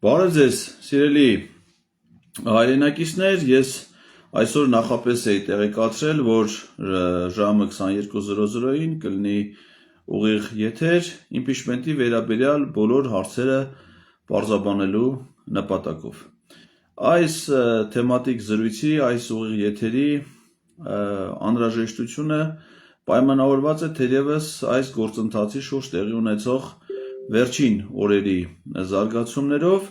Բարև ձեզ, սիրելի հայրենակիցներ, ես այսօր նախապես էի տեղեկացրել, որ ժամը 22:00-ին կլինի ուղիղ եթեր իմպիչմենտի վերաբերյալ բոլոր հարցերը պարզաբանելու նպատակով։ Այս թեմատիկ զրույցի, այս ուղիղ եթերի անհրաժեշտությունը պայմանավորված է թերևս այս գործընթացի շուրջ տեղի ունեցող վերջին օրերի զարգացումներով,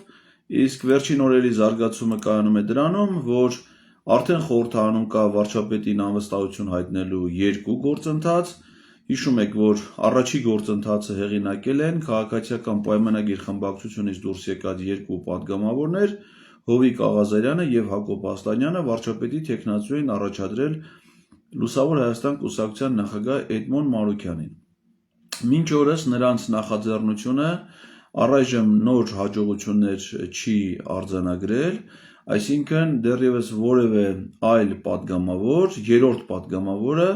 իսկ վերջին օրերի զարգացումը կայանում է դրանում, որ արդեն խորհրդարանում կա վարչապետին անվստահություն հայտնելու երկու գործընթաց։ Հիշում եք, որ առաջի գործընթացը հեղինակել են քաղաքացիական պայմանագիր խմբակցությունից դուրս եկած երկու պատգամավորներ՝ Հովիկ Աղազարյանը և Հակոբ Ասլանյանը, վարչապետի թեկնածուին առաջադրել Լուսավոր Հայաստան կուսակցության նախագահ Էդմոն Մանուկյանին։ Մինչ օրս նրանց նախաձեռնությունը առայժմ նոր հաջողություններ չի արձանագրել, այսինքն դեռևս որևէ այլ պատգամավոր, երրորդ պատգամավորը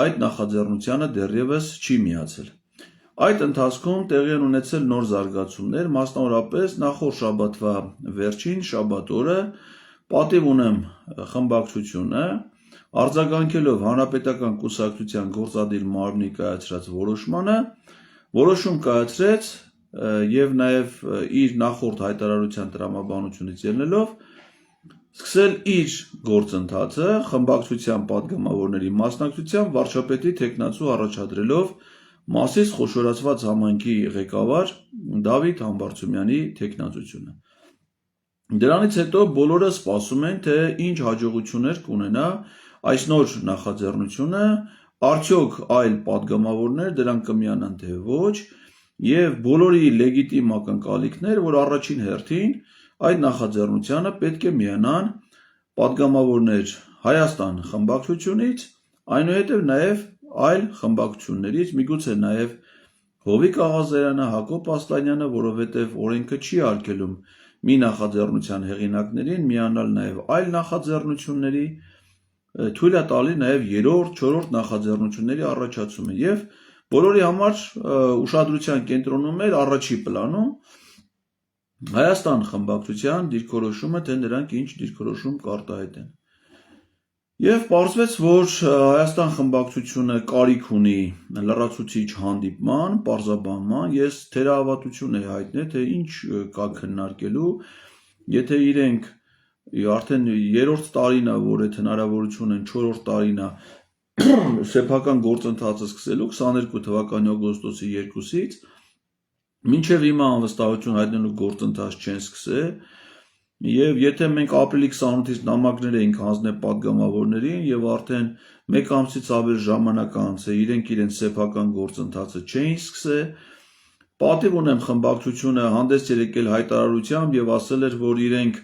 այդ նախաձեռնությանը դեռևս չի միացել։ Այդ ընթացքում տեղի են ունեցել նոր զարգացումներ, մասնավորապես նախորդ շաբաթվա վերջին շաբաթ օրը պատիվ ունեմ խմբակցությունը արձագանքելով Հանրապետական կուսակցության գործադիր մարմնի կայացրած որոշմանը, որոշում կայացրեց և նաև իր նախորդ հայտարարության տրամաբանությունից ելնելով սկսել իր գործընթացը խմբակցության պատգամավորների մասնակցությամբ վարչապետի թեկնածու առաջադրելով Մասիս խոշորացված համայնքի ղեկավար Դավիթ Համբարձումյանի թեկնածությունը։ Դրանից հետո բոլորը սպասում են, թե ինչ հաջողություններ կունենա այս նոր նախաձեռնությունը, արդյոք այլ պատգամավորներ դրան կմիանան թե ոչ, և բոլորի լեգիտիմ ակնկալիքներ, որ առաջին հերթին այդ նախաձեռնությանը պետք է միանան պատգամավորներ Հայաստան խմբակցությունից, այնուհետև նաև այլ խմբակցություններից, միգուցե նաև Հովիկ Աղազարյանը, Հակոբ Ասլանյանը, որովհետև օրենքը չի արգելում մի նախաձեռնության հեղինակներին միանալ նաև այլ նախաձեռնությունների, թույլ է տալի նաև երրորդ, չորրորդ նախաձեռնությունների առաջացումը և բոլորի համար ուշադրության կենտրոնում էր առաջի պլանում Հայաստան խմբակցության դիրքորոշումը, թե նրանք ինչ դիրքորոշում կարտահայտեն։ Եվ պարզվեց, որ Հայաստան խմբակցությունը կարիք ունի լրացուցիչ հանդիպման, պարզաբանման, ես թերահավատություն էի հայտնել, թե ինչ կա քննարկելու, եթե իրենք արդեն երրորդ տարին է, որ այդ հնարավորություն են, չորրորդ տարին է սեփական գործընթացը սկսելու 22 թվականի օգոստոսի 2-ից, մինչև հիմա անվստահություն հայտնելու գործընթաց չեն սկսել, և եթե մենք ապրիլի 28-ից նամակներ էինք հանձնել պատգամավորներին և արդեն մեկ ամսից ավել ժամանակ անց է, իրենք իրենց սեփական գործընթացը չէին սկսել, պատիվ ունեմ խմբակցությունը հանդես էր եկել հայտարարությամբ և ասել էր, որ իրենք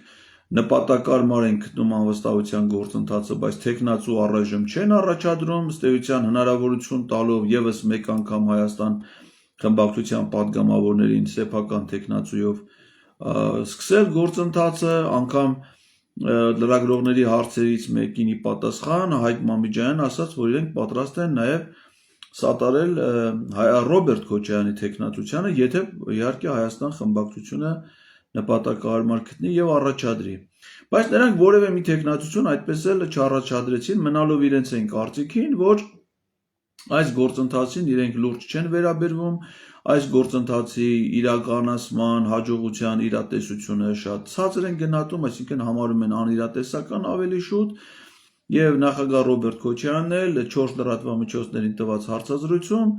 նպատակարար են գտնում անվստահության գործընթացը, բայց թեկնածու առայժմ չեն առաջադրում, ըստ էության հնարավորություն տալով ևս մեկ անգամ Հայաստան խմբակցության պատգամավորներին սեփական թեկնածուով սկսել գործընթացը, անգամ լրագրողների հարցերից մեկինի պատասխան Հայկ Մամիջանյանն ասաց, որ իրենք պատրաստ են նաև սատարել Ռոբերտ Քոչարյանի թեկնածությանը, եթե իհարկե Հայաստան խմբակցությունը նպատակահարմար գտնի և առաջադրի։ Բայց նրանք որևէ մի թեկնածություն այդպես էլ չառաջադրեցին, մնալով իրենց այն կարծիքին, որ այս գործընթացին իրենք լուրջ չեն վերաբերվում, այս գործընթացի իրականացման, հաջողության իրատեսությունը շատ ցածր են գնահատում, այսինքն համարում են անիրատեսական ավելի շուտ, և նախագահ Ռոբերտ Քոչարյանն էլ 4 լրատվամիջոցներին տված հարցազրույցում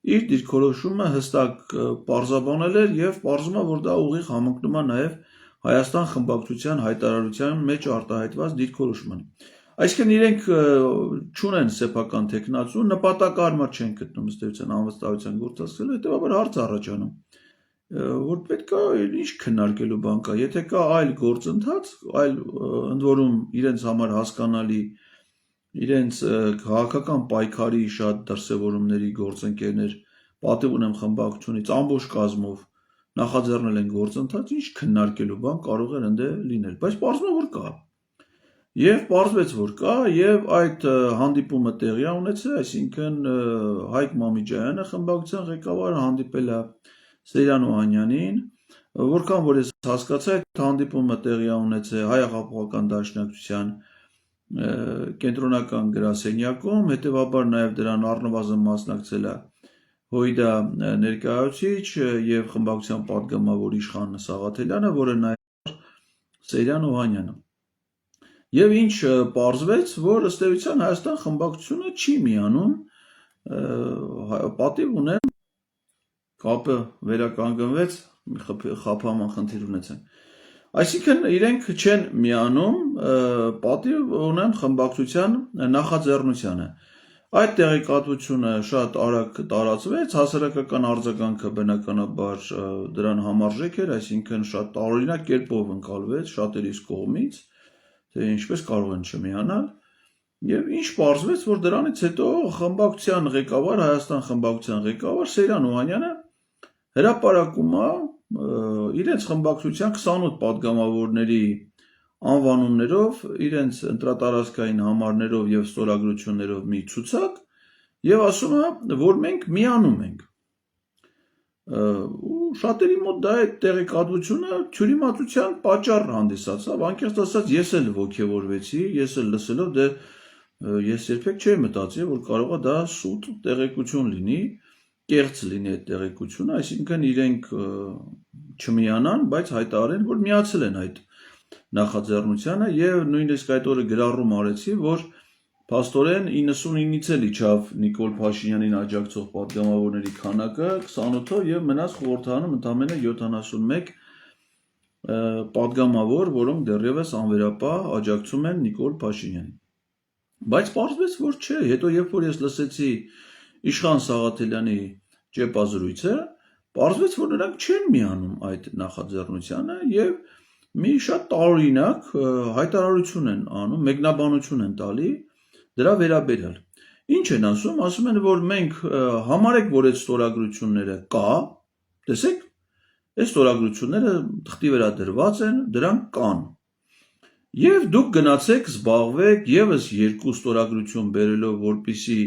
իր դիրքորոշումը հստակ պարզաբանել էր և պարզվում է, որ դա ուղիղ համընկնում է նաև Հայաստան խմբակցության հայտարարության մեջ արտահայտված դիրքորոշմանը։ Այսինքն իրենք չունեն սեփական թեկնածու, նպատակահարմար չեն գտնում ըստ էության անվստահության գործընթացը, հետևաբար հարց առաջանում, որ պետք է ինչ քննարկելու բան կա, եթե կա այլ գործընթաց, այլ ընդ որում իրենց համար հասկանալի, իրենց քաղաքական պայքարի շատ դրսևորումների գործընկերներ պատիվ ունեմ խմբակցությունից ամբողջ կազմով նախաձեռնել են գործընթաց, ինչ քննարկելու բան կարող էր ընդ լինել, բայց պարզվում է, որ կա։ Եվ պարզվեց, որ կա, և այդ հանդիպումը տեղի է ունեցել, այսինքն Հայկ Մամիջյանը խմբակցության ղեկավարը հանդիպել է Սեյրան Օհանյանին, Որքան որ ես հասկացա, այդ հանդիպումը տեղի ունեցել Հայ Հեղափոխական Դաշնակցության կենտրոնական գրասենյակում, հետևաբար նաև դրան առնվազն մասնակցել է Հույդա ներկայացուցիչ եւ խմբակցության պատգամավոր Իշխան Սաղաթելյանը, որը նաև Սերյան Օհանյանը։ Եվ ինչ պարզվեց, որ ըստ էության Հայաստան խմբակցությունը չի միանում, պատիվ ունեն, կապը վերականգնվեց, խափաման խնդիր ունեցեն։ Այսինքն իրենք չեն միանում, պատիվ ունեն խմբակցության նախաձեռնությանը։ Այդ տեղեկատվությունը շատ արագ տարածվեց, հասարակական արձագանքը բնականաբար դրան համարժեք էր, այսինքն շատ տարօրինակ կերպով ընկալվեց շատերիս կողմից, թե ինչպես կարող են չմիանալ, եւ ինչ պարզվեց, որ դրանից հետո խմբակցության ղեկավար, Հայաստան խմբակցության ղեկավար Սերյան Օհանյանը հրապարակում է իրենց խմբակցության 28 պատգամավորների անվանումներով, իրենց ընտրատարածքային համարներով եւ ստորագրություններով մի ցուցակ եւ ասում է, որ մենք միանում ենք։ Ու շատերի մոտ դա այդ տեղեկատվությունը թյուրիմացության պատճառ հանդիսացավ, անկեղծ ասած ես էլ ոգևորվեցի, ես էլ լսելով դե ես երբեք չէի մտածի, որ կարող է դա սուտ տեղեկություն լինի, կեղծ լինի այդ տեղեկությունը, այսինքն իրենք չմիանան, բայց հայտարարեն, որ միացել են այդ նախաձեռնությանը եւ նույնիսկ այդ օրը գրառում արեցի, որ փաստորեն 99-ից էլ իջավ Նիկոլ Փաշինյանին աջակցող պատգամավորների քանակը 28-ով եւ մնաց խորհրդանում ընդամենը 71 պատգամավոր, որոնք դեռևս անվերապահ աջակցում են Նիկոլ Փաշինյանին։ Բայց պարզվեց, որ չէ, հետո երբ որ ես լսեցի Իշխան Սաղաթելյանի ճեպազրույցը, պարզվեց, որ նրանք չեն միանում այդ նախաձեռնությանը եւ մի շատ տարօրինակ հայտարարություն են անում, մեկնաբանություն են տալի դրա վերաբերյալ։ Ինչ են ասում, ասում են, որ մենք համարեք, որ այդ ստորագրությունները կա, տեսեք, այդ ստորագրությունները թղթի վրա դրված են, դրանք կան։ Եվ դուք գնացեք, զբաղվեք եւս երկու ստորագրություն բերելով, որպիսի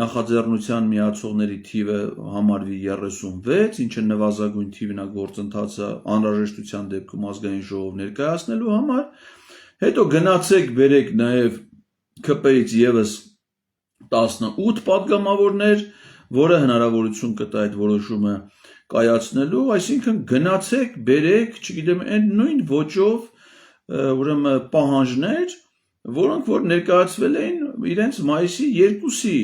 նախաձեռնության միացողների թիվը համարվի 36, ինչը նվազագույն թիվն է գործընթացը անհրաժեշտության դեպքում ազգային ժողով ներկայացնելու համար, հետո գնացեք բերեք նաև ԿՊ-ից եւս 18 պատգամավորներ, որը հնարավորություն կտա այդ որոշումը կայացնելու, այսինքն գնացեք բերեք, չգիտեմ, այն նույն ոճով, ուրեմն պահանջներ, որոնք որ ներկայացվել էին իրենց մայիսի 2-ի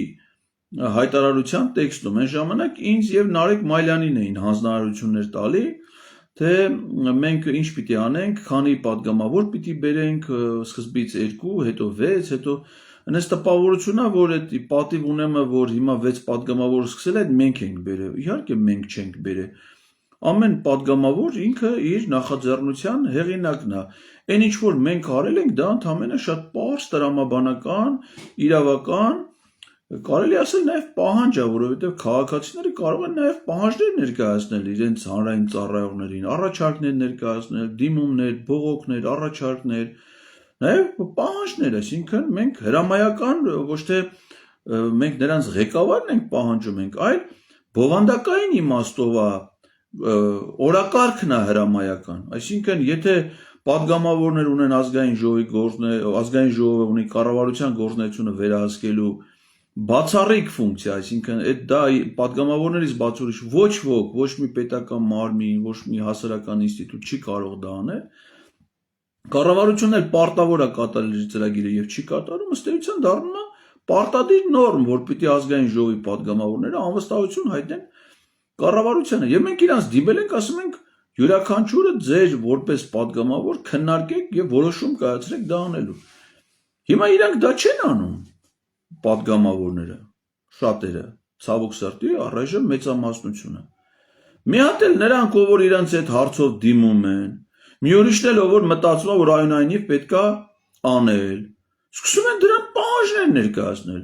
հայտարարության տեքստում, այն ժամանակ ինձ եւ Նարեկ Մայլյանին էին հանձնարարություններ տալի, թե մենք ինչ պիտի անենք, քանի պատգամավոր պիտի բերենք, սկզբից 2, հետո 6, հետո այնպես տպավորությունն է, որ այդ պատիվ ունեմը, որ հիմա 6 պատգամավոր սկսել այդ մենք ենք բերել, իհարկե մենք չենք բերել, ամեն պատգամավոր ինքը իր նախաձեռնության հեղինակն է, այն ինչ որ մենք արել ենք, դա ընդհանրապես շատ պարզ տրամաբանական, իրավական, կարելի ասել նաև պահանջ է, որովհետև քաղաքացիները կարող են նաև պահանջներ ներկայացնել իրենց հանրային ծառայողներին, առաջարկներ ներկայացնել, դիմումներ, բողոքներ, առաջարկներ, նաև պահանջներ, այսինքն մենք հրամայական ոչ թե մենք նրանց ղեկավարն ենք պահանջում ենք, այլ բովանդակային իմաստով է օրակարգն է հրամայական, այսինքն եթե պատգամավորներ ունեն ազգային ժողովը ունի կառավարության գործունեությունը վերահսկելու բացառիկ ֆունկցիա, այսինքն դա պատգամավորներից բաց ուրիշ ոչ ոք, ոչ մի պետական մարմին, ոչ մի հասարակական ինստիտուտ չի կարող դա անել, կառավարությունն էլ պարտավոր է կատարել իր ծրագիրը եւ չի կատարում, ըստ էության դառնում է պարտադիր նորմ, որ պիտի ազգային ժողովի պատգամավորները անվստահություն հայտնեն կառավարությանը եւ մենք իրանց դիմել ենք, ասում ենք յուրաքանչյուրը ձեր որպես պատգամավոր քննարկեք եւ որոշում կայացրեք դա անելու։ Հիմա իրանք դա չեն անում պատգամավորները, շատերը, ցավոք սրտի առայժմ մեծամասնությունը։ Մի հատ էլ նրանք, ով որ իրանց այդ հարցով դիմում են, մի ուրիշն էլ ով որ մտածում է, որ այնուամենայնիվ պետքա անել, սկսում են դրան պահանջներ ներկայացնել։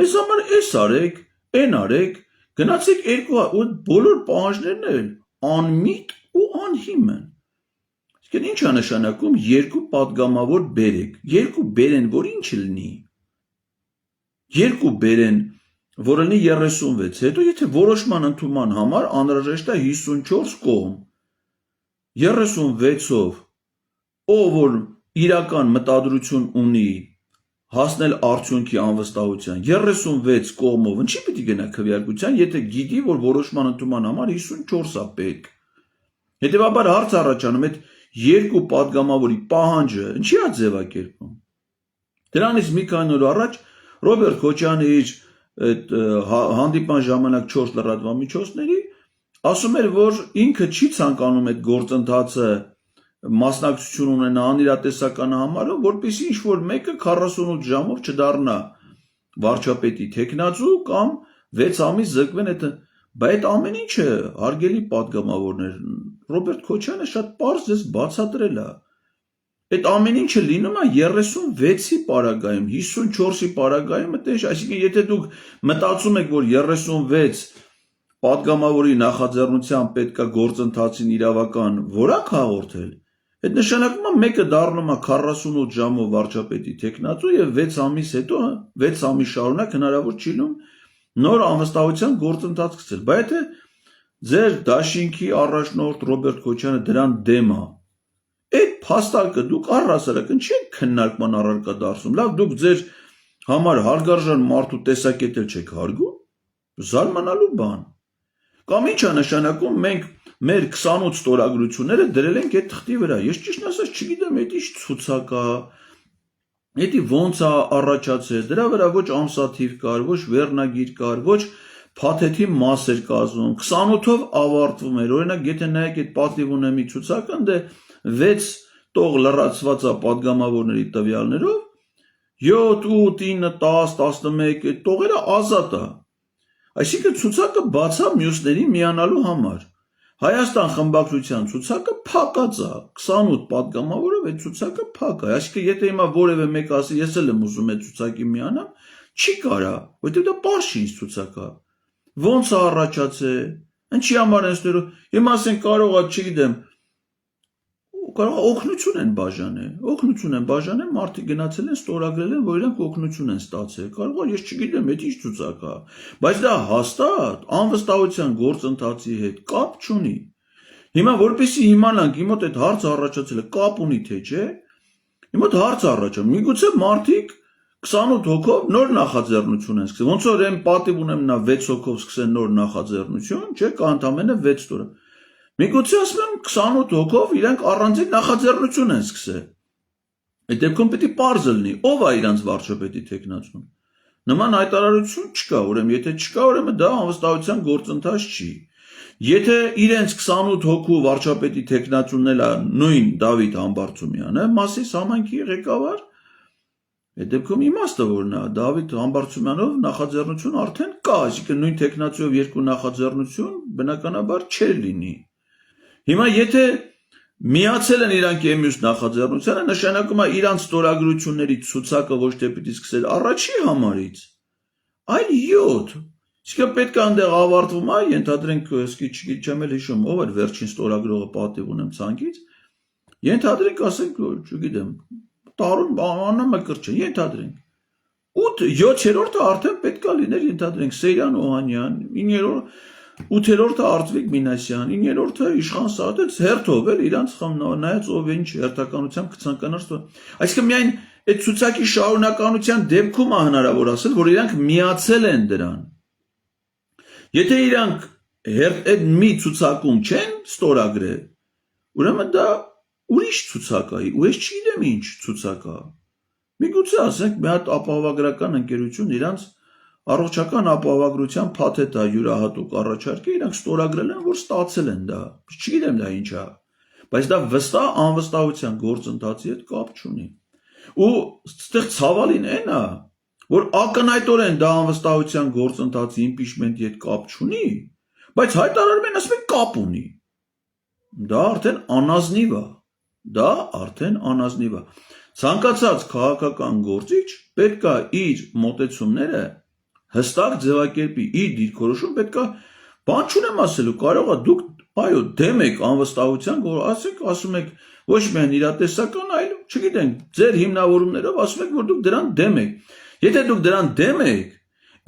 Մեզ համար էս արեք, այն արեք, գնացեք երկու բոլոր պահանջներն էլ անմիտ ու անհիմն։ Իսկ ինչ է նշանակում երկու պատգամավոր բերեք, երկու բերեն, որ ինչ լինի։ Երկու բերեն, որը լինի 36, հետո եթե որոշման ընդունման համար անհրաժեշտ է 54 կողմ։ 36-ով ով որ իրական մտադրություն ունի հասնել արդյունքի անվստահության 36 կողմով ինչի պիտի գնա քվեարկության, եթե գիտի, որ որոշման ընդունման համար 54-ա պետք։ Հետևաբար հարց առաջանում այդ երկու падգամավորի պահանջը ինչի է ձևակերպվում։ Դրանից մի քանի օր առաջ Ռոբերտ Քոչյանը իր այդ հանդիպման ժամանակ 4 լրատվամիջոցների ասում էր, որ ինքը չի ցանկանում այդ գործընթացը մասնակցություն ունենա անիրատեսական համարով, որպեսզի ինչ-որ մեկը 48 ժամով չդառնա վարչապետի թեկնածու կամ 6 ամիս զրկվեն այդ բայց ամեն ինչը հարգելի падգամավորներ Ռոբերտ Քոչյանը շատ պարզ ձեզ բացատրել է։ Այդ ամեն ինչը լինում է 36-ի պարագայում, 54-ի պարագայում, այսինքն եթե դուք մտածում եք, որ 36 падգամավորի նախաձեռնությամբ պետք է գործընթացին իրավական որակ հաղորդել, այդ նշանակում է մեկը դառնում է 48 ժամով վարչապետի թեկնածու եւ 6 ամիս հետո 6 ամիս շարունակ հնարավոր չի լինում նոր անվստահության գործընթաց սկսել։ Բայց եթե ձեր դաշինքի առաջնորդ Ռոբերտ Քոչյանը դրան դեմ է, այդ փաստարկը դուք առհասարակ ինչի եք քննարկման առարկա դարձնում։ Լավ, դուք ձեր համար հարգարժան մարդու տեսակետել չեք հարգում, զարմանալու բան։ Կամ ինչ է նշանակում մենք մեր 28 ստորագրությունները դրել ենք այդ թղթի վրա։ Ես ճիշտ ասած չգիտեմ, այդ ինչ ցուցակ է, դա ոնց է առաջացել, դրա վրա ոչ ամսաթիվ կար, ոչ վերնագիր կար, ոչ փաթեթի մաս էր կազմում, 28-ով ավարտվում էր։ Օրինակ, եթե նայեք այդ պատիվ ունեմի ցուցակը, ընդ 6 տող լրացված է падգամավորների տվյալներով, 7, 8, 9, 10, 11 այդ տողերը ազատ է։ Այսինքն ցուցակը բաց է մյուսների միանալու համար։ Հայաստան խմբակցության ցուցակը փակած է, 28 падգամավորով այդ ցուցակը փակ է։ Այսինքն եթե հիմա որևէ մեկ ասի, ես էլ եմ ուզում այդ ցուցակի միանամ, չի կարա, որովհետև դա պարզ չի ինձ ցուցակը։ Ոնց է առաջացել, ինչի համար են ստորը, հիմա ասենք կարող է, չգիտեմ, կարող է օգնություն են բաժանել, մարդիկ գնացել են ստորագրել են, որ իրանք օգնություն են ստացել, կարող է, ես չգիտեմ, այդ ինչ ցուցակ է, բայց դա հաստատ անվստահության գործընթացի հետ կապ չունի։ Հիմա որպեսզի իմանանք, իմ մոտ այդ հարցը առաջացել է, կապ ունի թե չէ, իմ մոտ հարց առաջանում, միգուցե մարդիկ 28 հոգով նոր նախաձեռնություն են սկսել, ոնց որ այն պատիվ ունեմ նա 6 հոգով սկսեն նոր նախաձեռնություն, չէ, կա ընդամենը 6 տորա։ Միգուցե ասում եմ 28 հոգով իրանք առանձին նախաձեռնություն են սկսել։ Այդ դեպքում պետք է պարզ լինի, ով է իրանց վարչապետի թեկնածուն։ Նման հայտարարություն չկա, ուրեմն եթե չկա, ուրեմն դա անվստահության գործընթաց չի։ Եթե իրենց 28 հոգու վարչապետի թեկնածունն էլ է նույն Դավիթ Համբարձումյանը, Մասիս համայնքի ղեկավար, այդ դեպքում իմաստը որն է, Դավիթ Համբարձումյանով նախաձեռնություն արդեն կա, այսինքն նույն թեկնածուով երկու նախաձեռնություն բնականաբար չէր լինի։ Հիմա եթե միացել են իրանք մյուս նախաձեռնությանը, նշանակում է իրանց ստորագրությունների ցուցակը ոչ թե պիտի սկսել առաջի համարից, այլ 7։ Իսկ պետք է այնտեղ ավարտվում է, ենթադրենք, չգիտեմ էլ հիշում, ով էր վերջին ստորագրողը պատիվ ունեմ ցանկից, ենթադրենք, ասենք, չգիտեմ, տարուն աննամակրճ չէ, ենթադրենք։ 7-րդը արդեն պետք է լիներ, ենթադրենք, Սեյրան Օհանյան, 8-րդը Արտվիկ Մինասյան, 9-րդը Իշխան Սահակյան, հերթով էլ իրանց նայած ով ինչ հերթականությամբ կցանկանար։ Այսինքն միայն այդ ցուցակի շարունակականության դեպքում է հնարավոր ասել, որ իրանք միացել են դրան։ Եթե իրանք այդ մի ցուցակում չեն ստորագրել, ուրեմն դա ուրիշ ցուցակ է, ու ես չգիտեմ ինչ ցուցակ է։ Միգուցե ասենք մի հատ ապահովագրական ընկերություն իրանց առողջական ապահովագրության փաթեթ է յուրահատուկ առաջարկել, իրանք ստորագրել են, որ ստացել են դա։ Չգիտեմ դա ինչ է, բայց դա վստահ անվստահության գործընթացի հետ կապ չունի։ Ու այստեղ ցավալին այն է, որ ակնհայտորեն դա անվստահության գործընթացի իմպիչմենտի հետ կապ չունի, բայց հայտարարում են, ասում են կապ ունի։ Դա արդեն անազնիվ է։ Ցանկացած քաղաքական գործիչ պետք է իր մոտեցումները հստակ ձևակերպի, իր դիրքորոշում պետք է, բան չունեմ ասելու, կարող է դուք, այո, դեմ եք անվստահության, ասում եք ոչ միայն իրատեսական, այլ, չգիտենք, ձեր հիմնավորումներով ասում եք, որ դուք դրան դեմ եք։ Եթե դուք դրան դեմ եք,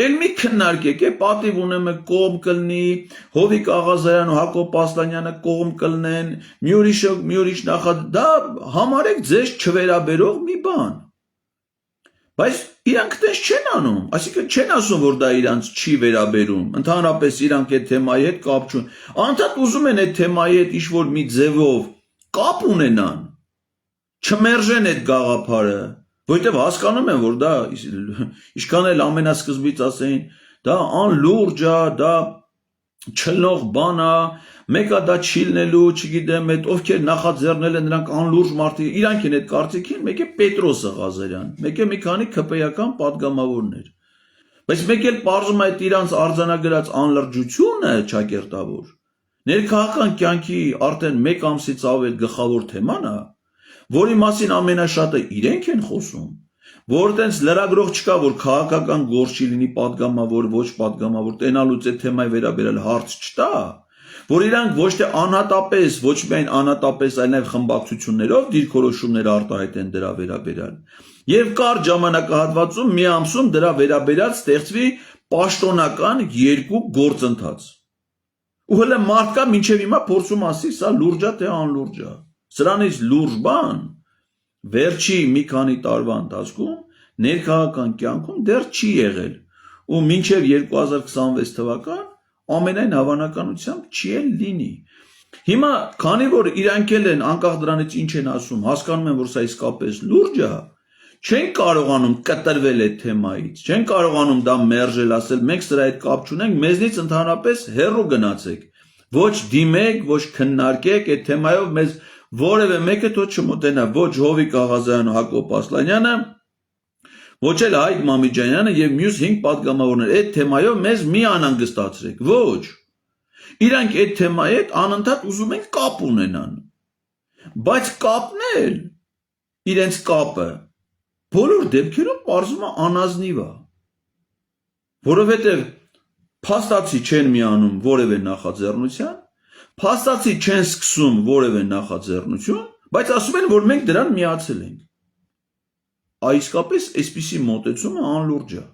Էլ մի քննարկեք, պատիվ ունեմ կողմ կլնի, Հովիկ Աղազարյան ու Հակոբ Ասլանյանը կողմ կլնեն, մի ուրիշ նախադ, դա համարեք ձեզ չվերաբերող մի բան։ Բայց իրանք դες չեն անում, այսինքն չեն ասում, որ դա իրանց չի վերաբերում, ընդհանրապես իրանք այդ թեմայի հետ կապ չունեն, անդադ ուզում են այդ թեմայի հետ ինչ-որ մի ձևով կապ ունենան, չմերժեն այդ գաղափարը, որովհետև հասկանում են, որ դա ինչքան էլ ամենասկզբից ասեին, դա անլուրջ է, դա չլնող բան է, մեկը դա չի լնելու, չգիտեմ, այդ ովքեր նախաձեռնել են նրանք անլուրջ մարդիկ, իրանք են այդ կարծիքին, մեկ է Պետրոսը Ղազարյան, մեկ է մի քանի ԿՊԵ-ական պատգամավորներ։ Բայց մեկ էլ պարզում է այդ իրանց արձանագրած անլրջությունը ճակերտավոր, ներքաղաքական կյանքի արդեն մեկ ամսից ավել գլխավոր թեման է, որի մասին ամենաշատը իրենք են խոսում, որ տենց լրագրող չկա, որ քաղաքական գործ չի լինի պատգամավոր, ոչ պատգամավոր, տենալուց այդ թեմայի վերաբերել հարց չտա, որ իրանք ոչ թե անհատապես, ոչ միայն անհատապես, այլ նաև խմբակցություններով դիրքորոշումներ արտահայտեն դրա վերաբերյալ։ Եվ կարճ ժամանակահատվածում մի ամսում դրա վերաբերյալ ստեղծվի պաշտոնական երկու գործընթաց։ Ու հələ մարդկա մինչև հիմա փորձում ասի, սա լուրջ է թե անլուրջ է։ Սրանից լուրջ բան վերջի մի քանի տարվա ընթացքում ներքաղաքական կյանքում դեռ չի եղել ու մինչև 2026 թվական ամենայն հավանականությամբ չի էլ լինի։ Հիմա քանի որ իրանք էլ են անկախ դրանից ինչ են ասում, հասկանում են, որ սա իսկապես լուրջ է, չեն կարողանում կտրվել այդ թեմայից, չեն կարողանում դա մերժել, ասել մենք սրա հետ կապ չունենք, մեզնից ընդհանրապես հեռու գնացեք, ոչ դիմեք, ոչ քննարկեք այդ թեմայով մեզ որևէ մեկը թող չմոտենա, ոչ Հովիկ Աղազարյանը, Հակոբ Ասլանյանը, ոչ էլ Հայկ Մամիջանյանը եւ մյուս 5 պատգամավորներ այդ թեմայով մեզ մի անհանգստացրեք, ոչ։ Իրանք այդ թեմայի հետ անընդհատ ուզում են կապ ունենան։ Բայց կապն էլ իրենց կապը բոլոր դեպքերում պարզվում է անազնիվ է։ Որովհետեւ փաստացի չեն միանում որևէ նախաձեռնության, փաստացի չեն սկսում որևէ նախաձեռնություն, բայց ասում են, որ մենք դրան միացել ենք։ Իսկապես այսպիսի մոտեցումը անլուրջ է։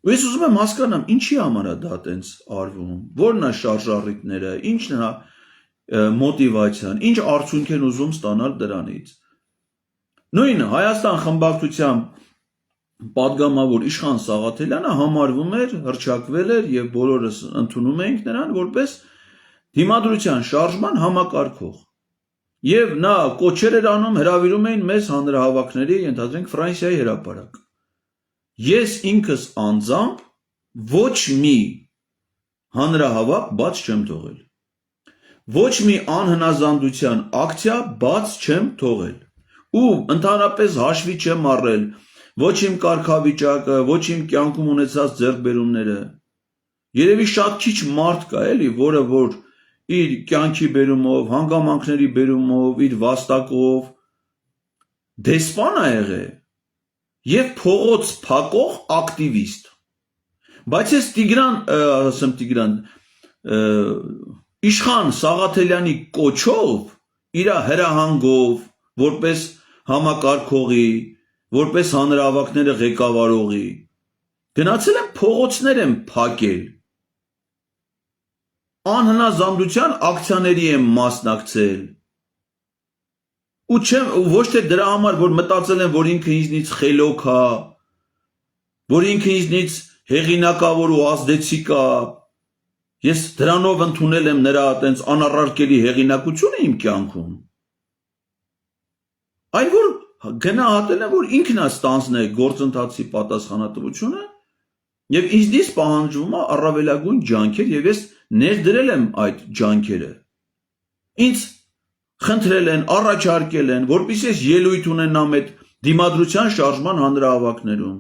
Ու ես ուզում եմ հասկանամ, ինչի համար է դա տենց արվում, որն է շարժառիթները, ինչն է մոտիվացիան, ինչ արդյունք են ուզում ստանալ դրանից։ Նույն Հայաստան խմբակցության պատգամավոր Իշխան Սաղաթելյանը համարվում էր, հռչակվել էր եւ բոլորս ընդունում էինք նրան որպես դիմադրության շարժման համակարգող։ Եվ նա կոչեր էր անում, հրավիրում էին մեզ հանրահավաքների, ենթադրենք Ֆրանսիայի հրապարակ։ Ես ինքս անձամբ ոչ մի հանրահավաք բաց չեմ թողել։ Ոչ մի անհնազանդության ակցիա բաց չեմ թողել։ Ու ընդհանրապես հաշվի չեմ առել ոչ իմ կարգավիճակը, ոչ իմ կյանքում ունեցած ձեռքբերումները։ Երևի շատ քիչ մարդ կա էլի, որը որ իր կյանքի բերումով, հանգամանքների բերումով, իր վաստակով դեսպան է եղել եւ փողոց փակող ակտիվիստ։ Բայց ես Իշխան Սաղաթելյանի կոչով, իր հրահանգով, որպես համակարգողի, որպես հանրահավաքները ղեկավարողի, գնացել եմ փողոցներ եմ փակել, անհնազանդության ակցիաների եմ մասնակցել, ու ոչ թե դրա համար, որ մտածել եմ, որ ինքը ինձնից խելոք է, որ ինքը ինձնից հեղինակավոր ու ազդեցիկ է, ես դրանով ընդունել եմ նրա այտենց անառարկելի հեղինակությունը իմ կյանքում, այլ որ գնահատել եմ, որ ինքն է ստանձնել գործընթացի պատասխանատվությունը եւ ինձնից պահանջվում է առավելագույն ջանքեր եւ ես ներդրել եմ այդ ջանքերը։ Ինձ խնդրել են, առաջարկել են, որպեսզի ես ելույթ ունենամ այդ դիմադրության շարժման հանրահավաքներում։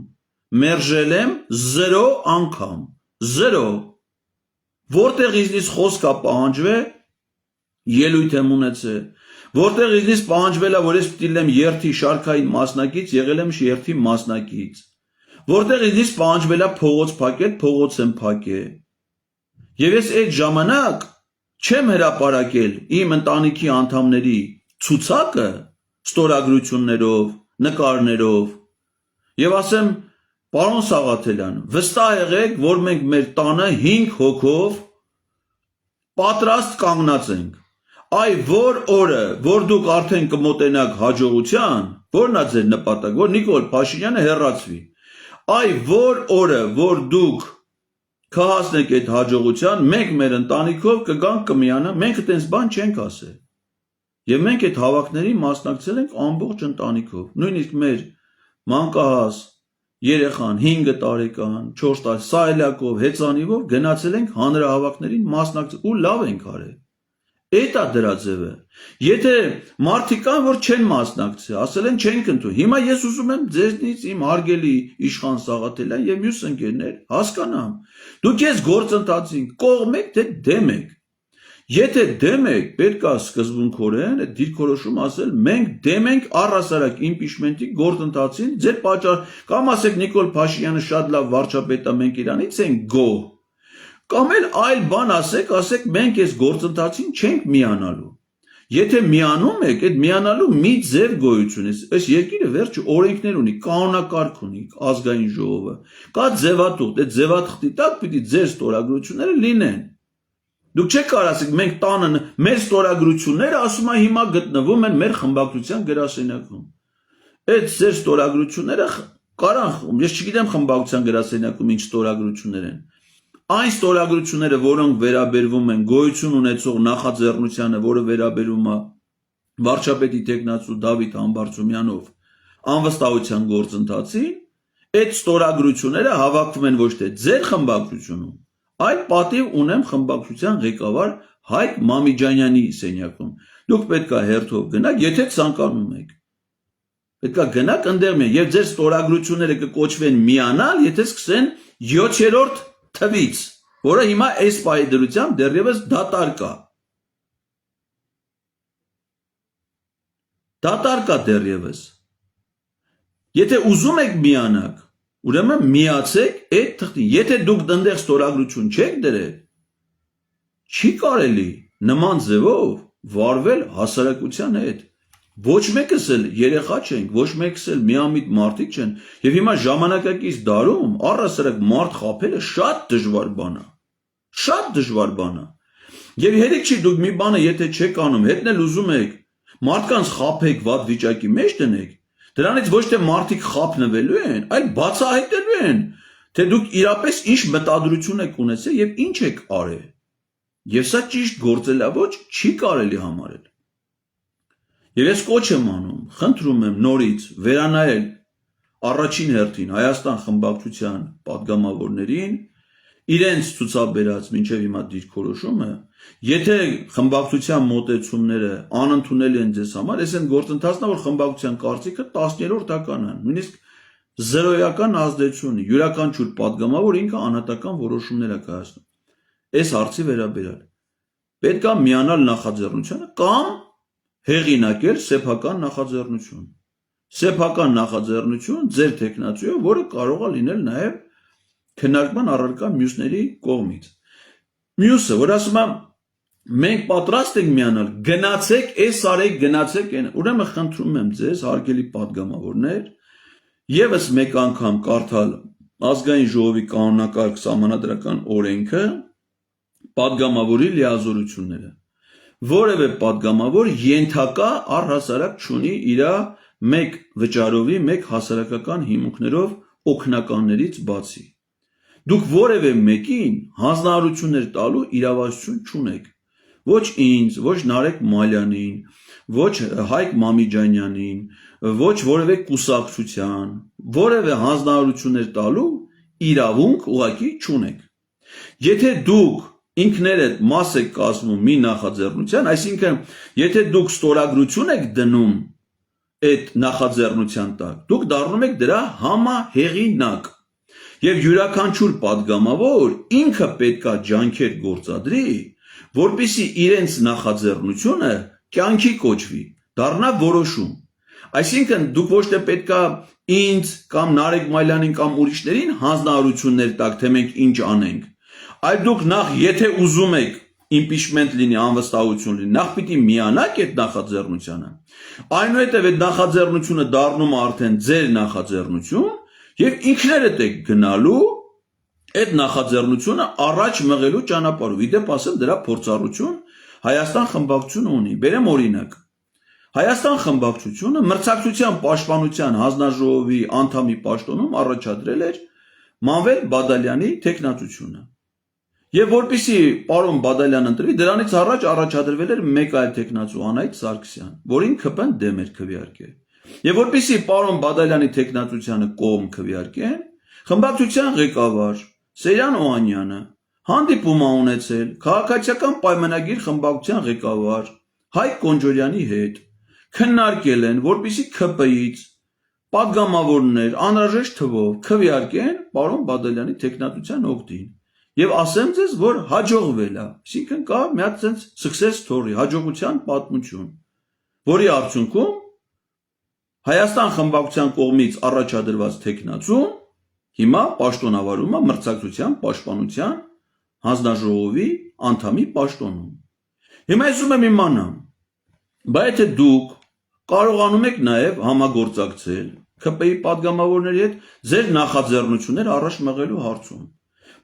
Մերժել եմ 0 անգամ, 0։ Որտեղ ինձնից խոսք է պահանջվել, ելույթ եմ ունեցել։ Որտեղ ինձնից պահանջվել է, որ ես պիտի լինեմ երթի շարքային մասնակից, եղել եմ երթի մասնակից։ Որտեղ ինձնից պահանջվել է փողոց փակել, փողոց եմ փակել։ Եվ ես այդ ժամանակ չեմ հրապարակել իմ ընտանիքի անդամների ցուցակը ստորագրություններով, նկարներով, եւ ասեմ, Պարոն Սաղաթելյան, վստահ եղեք, որ մենք մեր տանը 5 հոգով պատրաստ կանգնած ենք։ Այ որ օրը, որ դուք արդեն կմոտենաք հաջողության, որն է ձեր նպատակ, որ Նիկոլ Փաշինյանը հեռացվի։ Այ որ օրը, որ դուք կհասնեք այդ հաջողության, մենք մեր ընտանիքով կգանք կմիանանք, մենք այդպես բան չենք ասել։ Եվ մենք այդ հավաքներին մասնակցել ենք ամբողջ ընտանիքով, նույնիսկ մեր մանկահաս երեխան 5 տարեկան, 4 տարեկան, սայլակով, հեծանիվով գնացել ենք հանրահավաքներին մասնակցել ու լավ ենք արել։ Էդ է դրա ձևը։ Եթե մարդիկ կան, որ չեն մասնակցել, ասել են չենք ընդունում։ Հիմա ես ուզում եմ ձեզնից իմ հարգելի Իշխան Սաղաթելյան եւ մյուս ընկերներ հասկանամ։ Դուք ես գործընթացին կողմ եք, թե դեմ եք։ Եթե դեմ եք, պետք է սկզբունքորեն այդ դիրքորոշում ասել, մենք դեմ ենք առհասարակ իմպիչմենտի գործընթացին, ձեր պատճառ կամ ասեք Նիկոլ Փաշինյանը շատ լավ վարչապետ է, մենք իրանից ենք գոհ։ Կամ էլ այլ բան ասեք մենք այս գործընթացին չենք միանալու։ Եթե միանում եք, այդ միանալու մի ձև գոյություն է։ Այս երկիրը վերջ օրենքներ ունի, կանոնակարգ ունի, ազգային ժողովը։ Կա ձևաթուղթ, այդ ձևաթղթի տակ պիտի ձեր ստորագրությունները լինեն։ Դուք չեք կարող ասեք մենք տանը մեր ստորագրությունները ասում է հիմա գտնվում են մեր խմբակցության գրասենյակում։ Այդ ձեր ստորագրությունները կարան, ես չգիտեմ խմբակցության գրասենյակում ինչ ստորագրություններ են։ Այն ստորագրությունները, որոնք վերաբերվում են գոյություն ունեցող նախաձեռնությանը, որը վերաբերում է վարչապետի տեխնացու Դավիթ Համբարձումյանով անվստահության գործընթացին, այդ ստորագրությունները հավաքվում են ոչ թե ձեր խմբակցությունում, այլ պատիվ ունեմ խմբակցության ղեկավար Հայկ Մամիջանյանի սենյակում։ Դուք պետք է հերթով գնաք, եթե ցանկանում եք։ Պետք է գնաք ընդեղ մի, եւ ձեր ստորագրությունները կկոչվեն միանալ, եթե սկսեն 7-րդ թվից, որը հիմա այս պահի դրությամբ դեռևս դատարկ է։ Դատարկ է դեռևս։ Եթե ուզում եք միանաք, ուրեմն միացեք այդ թղթին։ Եթե դուք դնդեղ ստորագրություն չեք դրել, չի կարելի նման ձևով վարվել հասարակության հետ։ Ոչ մեկս էլ երեխա չենք, ոչ մեկս էլ միամիտ մարդիկ չեն, եւ հիմա ժամանակակից դարում առհասարակ մարդ խաբելը շատ դժվար բան է։ Շատ դժվար բան է։ Եվ հերիք չի դուք մի բանը եթե չեք անում, հետն էլ ուզում եք մարդկանց խաբեք, վատ վիճակի մեջ դնեք, դրանից ոչ թե մարդիկ խաբնվելու են, այլ բացահայտելու են, թե դուք իրապես ինչ մտադրություն եք ունեցել եւ ինչ եք արել։ Եվ սա ճիշտ գործելավոճ չի կարելի համարել։ Եվ ես կոչ եմ անում, խնդրում եմ նորից վերանայել առաջին հերթին Հայաստան խմբակցության падգամավորներին իրենց ցուցաբերած մինչև հիմա դիրքորոշումը, եթե խմբակցության մոտեցումները անընդունել են ձեզ համար, այս են գործընթացն է, որ խմբակցության կարծիքը 10-րդական է, նույնիսկ զրոյական ազդեցություն ունի, յուրաքանչյուր падգամավոր ինքը անհատական որոշումներ է կայացնում։ Այս հարցի վերաբերյալ պետք է միանալ նախաձեռնությանը կամ հեղինակել սեփական նախաձեռնություն։ Սեփական նախաձեռնություն ձեր տեխնացիով, որը կարող է լինել նաև քննարկման առարկա մյուսների կողմից։ Մյուսը, որ ասում եմ, մենք պատրաստ ենք միանալ, գնացեք, այս արեք, գնացեք, ուրեմն խնդրում եմ ձեզ, հարգելի падգամավորներ, եւս մեկ անգամ կարդալ ազգային ժողովի կանոնակարգ սահմանադրական օրենքը, падգամավորի լիազորությունները։ Որևէ падգամավոր ենթակա առհասարակ չունի իր մեկ վճարովի, մեկ հասարակական հիմունքներով օգնականներից բացի։ Դուք որևէ մեկին հանձնարարություններ տալու իրավասություն չունեք։ Ոչ ինձ, ոչ Նարեկ Մալյանին, ոչ Հայկ Մամիջանյանին, ոչ որևէ կուսակցության, որևէ հանձնարարություններ տալու իրավունք ուղղակի չունեք։ Եթե դուք ինքներդ մաս եք կազմում մի նախաձեռնության, այսինքն եթե դուք ստորագրություն եք դնում այդ նախաձեռնության տակ, դուք դառնում եք դրա համահեղինակ։ Եվ յուրաքանչյուր падգամավոր ինքը պետքա ջանքեր գործադրի, որպեսզի իրենց նախաձեռնությունը կյանքի կոչվի, դառնա որոշում։ Այսինքն դուք ոչ թե պետքա ինձ կամ Նարեկ Մալյանին կամ ուրիշներին հանձնարարություններ տաք, թե մենք ինչ անենք, այլ դուք նախ եթե ուզում եք impeachment լինի, անվստահություն լինի, նախ պիտի միանաք այդ նախաձեռնությանը։ Այնուհետև այդ նախաձեռնությունը դառնում է արդեն ձեր նախաձեռնություն, Եվ ինքներդ եք գնալու այդ նախաձեռնությունը առաջ մղելու ճանապարհով։ Իդեպ ասեմ դրա փորձառություն Հայաստան խմբակցությունը ունի։ Բերեմ օրինակ։ Հայաստան խմբակցությունը մրցակցության պաշտպանության հանձնաժողովի անդամի պաշտոնում առաջադրել էր Մանվել Բադալյանի տեխնացությունը։ Եվ որպեսզի պարոն Բադալյանը ընտրվի, դրանից առաջ առաջադրվել էր մեկ այլ տեխնացու Անահիտ Սարգսյան, որին ԿՊ-ն դեմ էր քվեարկել։ Եվ որպեսզի պարոն Բադալյանի տեխնացությանը կողմ քվեարկեն, խմբակցության ղեկավար Սերյան Օհանյանը հանդիպում է ունեցել քաղաքացիական պայմանագիր խմբակցության ղեկավար Հայկ Կոնջորյանի հետ, քննարկել են, որպեսզի ԿՊ-ից պատգամավորներ անհրաժեշտ թվով քվեարկեն պարոն Բադալյանի տեխնացության օգտին։ Եվ ասեմ ձեզ, որ հաջողվել է, այսինքն կա մի հատ sense success story, հաջողության պատմություն, որի արդյունքում Հայաստան խմբակցության կողմից առաջադրված տեխնացուն հիմա պաշտոնավարում է մրցակցության պաշտպանության հանձնաժողովի անդամի պաշտոնում։ Հիմա ես ուզում եմ իմանամ, բայց եթե դուք կարողանում եք նաև համագործակցել ԿՊ-ի պատգամավորների հետ ձեր նախաձեռնությունները առաջ մղելու հարցում։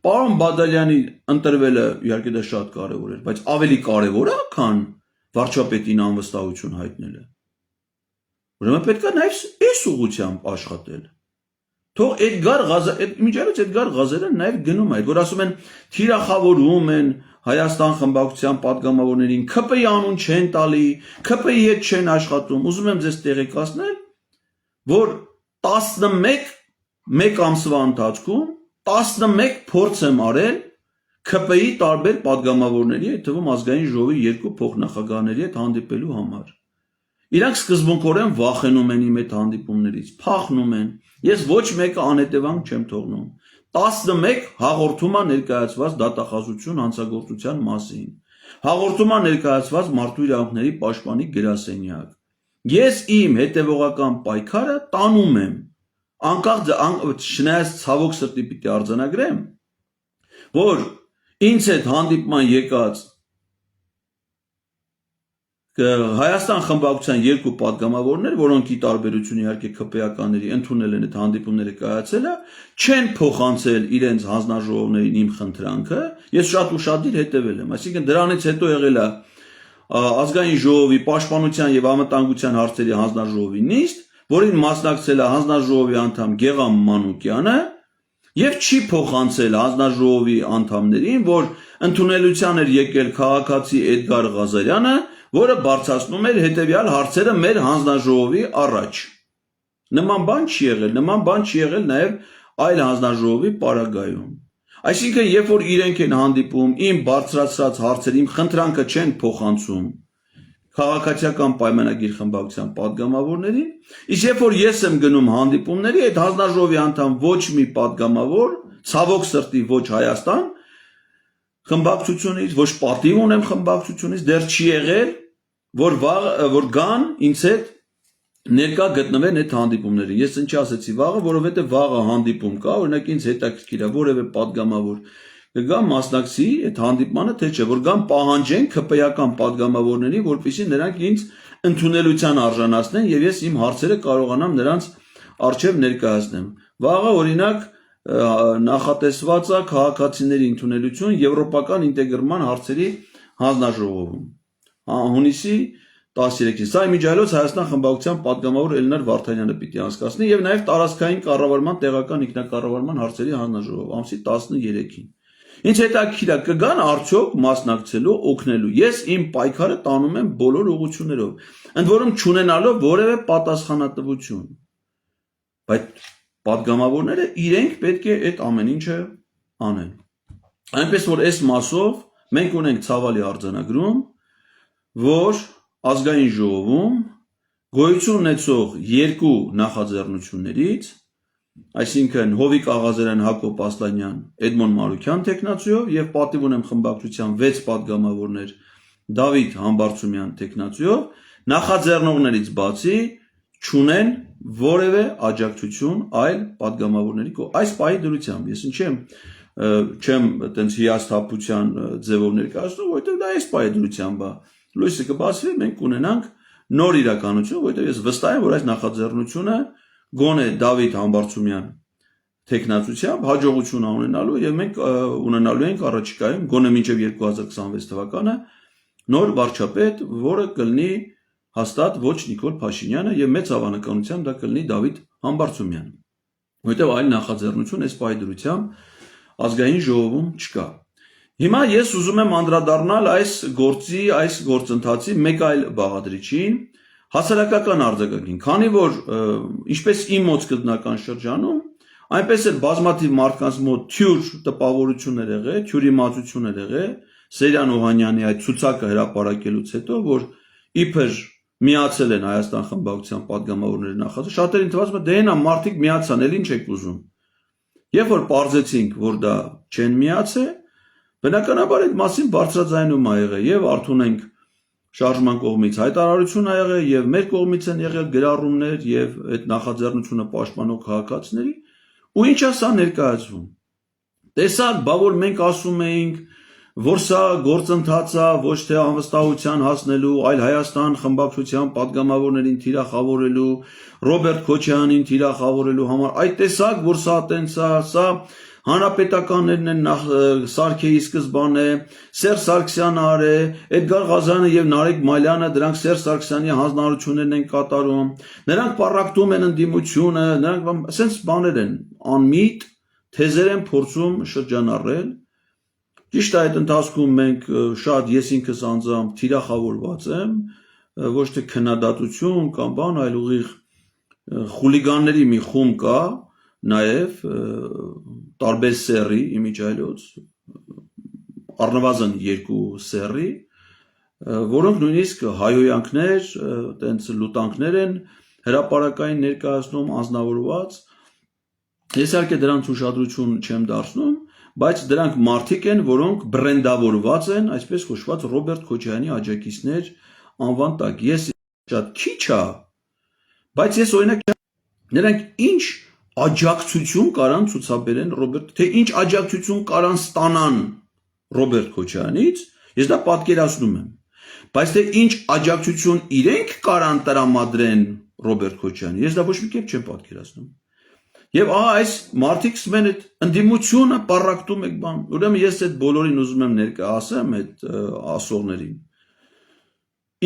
Պարոն Բադալյանի ընտրվելը իհարկե դա շատ կարևոր էր, բայց ավելի կարևոր է, քան վարչապետին անվստահություն հայտնելը։ Ուրեմն պետք է նաև այս ուղղությամբ աշխատել։ Թող Էդգար Ղազարը նաև գնում է, որ ասում են թիրախավորում են Հայաստան խմբակցության պատգամավորներին, ԿՊ-ի անուն չեն տալի, ԿՊ-ի հետ չեն աշխատում։ Ուզում եմ ձեզ տեղեկացնել, որ 11 ամսվա ընթացքում 11 փորձ եմ արել ԿՊ-ի տարբեր պատգամավորների, այդ թվում ազգային ժողովի 2 փոխնախագահների հետ հանդիպելու համար։ Իրանք սկզբունքորեն վախենում են իմ այդ հանդիպումներից, փախնում են։ Ես ոչ մեկը անհետևանք չեմ թողնում։ 11 հաղորդում է ներկայացված դատախազություն հանցագործության մասին։ Հաղորդում է ներկայացված մարդու իրավունքների պաշտպանի գրասենյակ։ Ես իմ հետևողական պայքարը տանում եմ։ Անկախ չնայած ցավոք սրտի պիտի արձանագրեմ, որ ինձ հետ հանդիպման եկած Հայաստան խմբակցության 2 պատգամավորներ, որոնք ի տարբերություն իհարկե ԿՊ-ականների ընդունել են այդ հանդիպումները կայացելը, չեն փոխանցել իրենց հանձնաժողովներին իմ խնդրանքը, ես շատ ուշադիր հետևել եմ, այսինքն դրանից հետո եղել է ազգային ժողովի պաշտպանության եւ անվտանգության հարցերի հանձնաժողովի նիստ, որին մասնակցել է հանձնաժողովի անդամ Գեղամ Մանուկյանը եւ չի փոխանցել հանձնաժողովի անդամներին, որ ընդունելության էր եկել քաղաքացի Էդգար Ղազարյանը, որը բարձրացնում էր հետևյալ հարցերը մեր հանձնաժողովի առաջ։ Նման բան չի եղել նաև այլ հանձնաժողովի պարագայում։ Այսինքն, երբ որ իրենք են հանդիպում, իմ բարձրացրած հարցերը, իմ խնդրանքը չեն փոխանցում քաղաքացիական պայմանագիր խմբակցության պատգամավորներին, իսկ երբ որ ես եմ գնում հանդիպումների, այդ հանձնաժողովի անդամ ոչ մի պատգամավոր, ցավոք սրտի ոչ Հայաստան խմբակցությունից, ոչ պատիվ ունեմ խմբակցությունից, դեռ չի եղել, որ գան ինձ հետ ներկա գտնվեն այդ հանդիպումները։ Ես ինչի ասեցի վաղը, որովհետև վաղը հանդիպում կա, օրինակ ինձ հետաքրքիր է որևէ պատգամավոր կգա մասնակցի այդ հանդիպմանը, թե չէ, որ գան պահանջեն ԿՊ-ական պատգամավորների, որպեսզի նրանք ինձ ընդունելության արժանացնեն եւ ես իմ հարցերը կարողանամ նրանց առջև ներկայացնեմ։ Վաղը օրինակ նախատեսված է քաղաքացիների ընդունելություն եվրոպական ինտեգրման հարցերի հանձնաժողովում։ Հունիսի 13-ին։ Սա իմիջիայլոց Հայաստան խմբակցության պատգամավոր Էլնար Վարդանյանը պիտի անցկացնի եւ նաեւ տարածքային կառավարման տեղական ինքնակառավարման հարցերի հանձնաժողով ամսի 13-ին։ Ինչ հետաքրքիր է, կգան արդյոք մասնակցելու, օգնելու։ Ես իմ պայքարը տանում եմ բոլոր ուղղություններով, ընդ որում չունենալով որևէ պատասխանատվություն։ Բայց պատգամավորները իրենք պետք է այդ ամեն ինչը անեն։ Այնպես որ այս մասով մենք ունենք ցավալի արձանագրում, որ ազգային ժողովում գոյություն ունեցող 2 նախաձեռնություններից, այսինքն Հովիկ Աղազարյան, Հակոբ Ասլանյան, Էդմոն Մարուկյան տեխնացիով եւ պատիվ ունեմ խմբակցության 6 պատգամավորներ Դավիթ Համբարձումյան տեխնացիով նախաձեռնողներից բացի չունեն որևէ աջակցություն այլ պատգամավորների կողմից։ Այս պահի դրությամբ ես չեմ այտենց հիասթափության ձևով ներկայացնում, որովհետեւ դա այս պահի դրությամբ է։ Լույսը կբացվի, մենք կունենանք նոր իրականություն, որովհետեւ ես վստահ եմ, որ այս նախաձեռնությունը գոնե Դավիթ Համբարձումյան տեխնացությամբ հաջողություն ունենալու եւ մենք ունենալու ենք առաջիկայում գոնե մինչեւ 2026 թվականը նոր վարչապետ, որը կլինի հաստատ ոչ Նիկոլ Փաշինյանը եւ մեծ հավանականությամբ դա կլինի Դավիթ Համբարձումյանը, որովհետեւ այլ նախաձեռնություն այս պայդրությամբ ազգային ժողովում չկա։ Հիմա ես ուզում եմ անդրադառնալ այս գործընթացի մեկ այլ բաղադրիչին, հասարակական արձակագին, քանի որ ինչպես իմ մոտ գտնական շրջանում, այնպես էլ բազմաթիվ մարդկանց մոտ թյուր տպավորություններ եղել, թյուր իմացություններ եղել Սերյան Օհանյանի այդ ցուցակը հրապարակելուց հետո, որ իբր միացել են Հայաստան խմբակցության падգամավորների նախագահ, շատերին թվաց, դե այնա մարդիկ միացան, էլ ինչ եք ուզում։ Երբ որ պարզեցինք, որ դա չեն միացել, բնականաբար այդ մասին բարձրաձայնում ա եղել եւ արդյունենք շարժման կողմից հայտարարություն ա եղել եւ մեր կողմից են եղել գրառումներ եւ այդ նախաձեռնությունը պաշտպանող քաղաքացիների ու ինչա սա ներկայացվում։ Տեսակ, բա որ մենք ասում էինք, որ սա գործընթաց է ոչ թե անվստահության հասնելու, այլ Հայաստան խմբակցության падգամավորներին թիրախավորելու, Ռոբերտ Քոչարյանին թիրախավորելու համար, այդ տեսակ, որ սա տենց է, սա հանրապետականներն են Սարգեի սկզբանե, Սերժ Սարգսյանը արե, Էդգար Ղազարյանը եւ Նարեկ Մալյանը դրանք Սերժ Սարգսյանի հանձնարարություններն են կատարում, նրանք պառակտում են ընդդիմությունը, նրանք ասենց բաներ են, անմիտ թեզեր են փորձում շրջանառել։ Ճիշտ է, այդ ընթացքում մենք շատ ես ինքս անձամբ թիրախավորված եմ, ոչ թե քննադատություն կամ բան, այլ ուղիղ խուլիգանների մի խումբ կա, նաև տարբեր սեռի իմիջայլոց, առնվազն 2 սեռի, որոնք նույնիսկ հայոյանքներ, տենց լուտանքներ են հրապարակային ներկայացնում անձնավորված։ Ես իհարկե դրանց ուշադրություն չեմ դարձնում, բայց դրանք մարդիկ են, որոնք բրենդավորված են, այսպես կոչված Ռոբերտ Քոչարյանի աջակիցներ անվան տակ։ Ես շատ քիչ է, բայց ես օրինակ նրանք ինչ աջակցություն կարան ցուցաբերեն Ռոբերտ, թե ինչ աջակցություն կարան ստանան Ռոբերտ Քոչարյանից, ես դա պատկերացնում եմ, բայց թե ինչ աջակցություն իրենք կարան տրամադրեն Ռոբերտ Քոչարյանին, ես դա ոչ մի կերպ չեմ պատկերացնում։ Եվ այս մարդիկ սկսում են այդ ընդդիմությունը պառակտում եք բան, ուրեմն ես այդ բոլորին ուզում եմ ներկայացեմ այդ ասողներին։